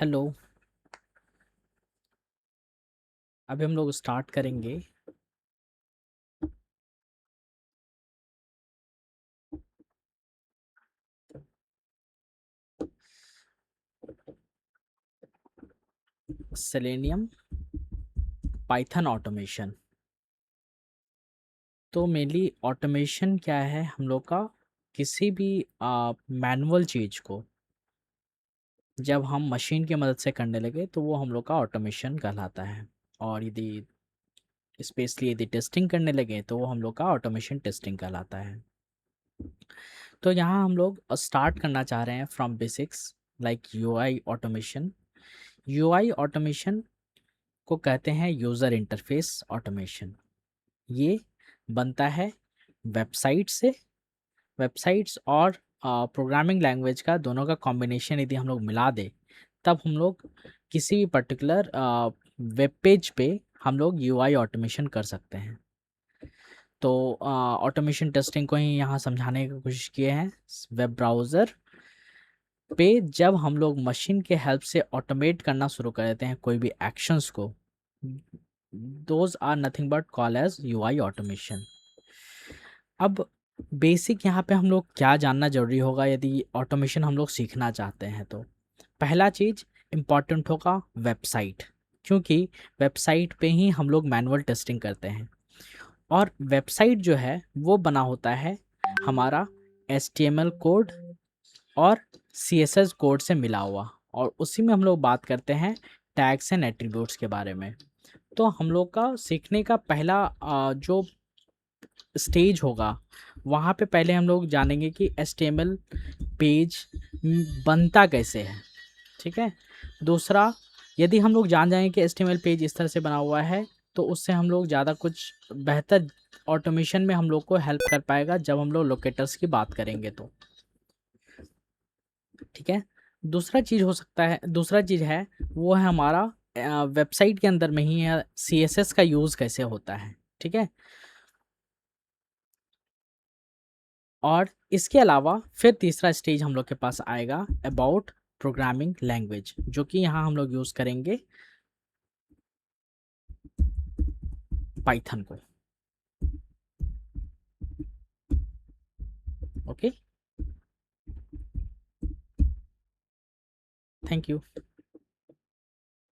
Hello. अभी हम लोग स्टार्ट करेंगे। Selenium Python automation. तो मेनली ऑटोमेशन क्या है हम लोग का, किसी भी मैनुअल चीज़ को जब हम मशीन की मदद से करने लगे तो वो हम लोग का ऑटोमेशन कहलाता है। और यदि स्पेशली यदि टेस्टिंग करने लगे तो वो हम लोग का ऑटोमेशन टेस्टिंग कहलाता है। तो यहाँ हम लोग स्टार्ट करना चाह रहे हैं from basics like UI automation. UI automation को कहते हैं यूज़र इंटरफेस ऑटोमेशन। ये बनता है वेबसाइट से। वेबसाइट्स और प्रोग्रामिंग लैंग्वेज का दोनों का कॉम्बिनेशन यदि हम लोग मिला दें तब हम लोग किसी भी पर्टिकुलर वेब पेज पे हम लोग यूआई ऑटोमेशन कर सकते हैं। तो ऑटोमेशन टेस्टिंग को ही यहाँ समझाने की कोशिश किए हैं। वेब ब्राउज़र पे जब हम लोग मशीन के हेल्प से ऑटोमेट करना शुरू कर देते हैं कोई भी एक्शंस को, those are nothing but call as UI automation. अब बेसिक यहाँ पे हम लोग क्या जानना जरूरी होगा यदि ऑटोमेशन हम लोग सीखना चाहते हैं तो पहला चीज़ इम्पॉर्टेंट होगा वेबसाइट, क्योंकि वेबसाइट पे ही हम लोग मैनुअल टेस्टिंग करते हैं। और वेबसाइट जो है वो बना होता है हमारा HTML कोड और CSS कोड से मिला हुआ, और उसी में हम लोग बात करते हैं टैग्स एंड एट्रीब्यूट्स के बारे में। तो हम लोग का सीखने का पहला जो स्टेज होगा वहाँ पे पहले हम लोग जानेंगे कि HTML पेज बनता कैसे है। ठीक है। दूसरा, यदि हम लोग जान जाएंगे कि HTML पेज इस तरह से बना हुआ है तो उससे हम लोग ज़्यादा कुछ बेहतर ऑटोमेशन में हम लोग को हेल्प कर पाएगा जब हम लोग लोकेटर्स की बात करेंगे तो। ठीक है। दूसरा चीज़ हो सकता है, दूसरा चीज़ है वो है हमारा वेबसाइट के अंदर में ही CSS का यूज़ कैसे होता है। ठीक है। और इसके अलावा फिर तीसरा स्टेज हम लोग के पास आएगा अबाउट प्रोग्रामिंग लैंग्वेज, जो कि यहाँ हम लोग यूज़ करेंगे पाइथन को। Okay, thank you.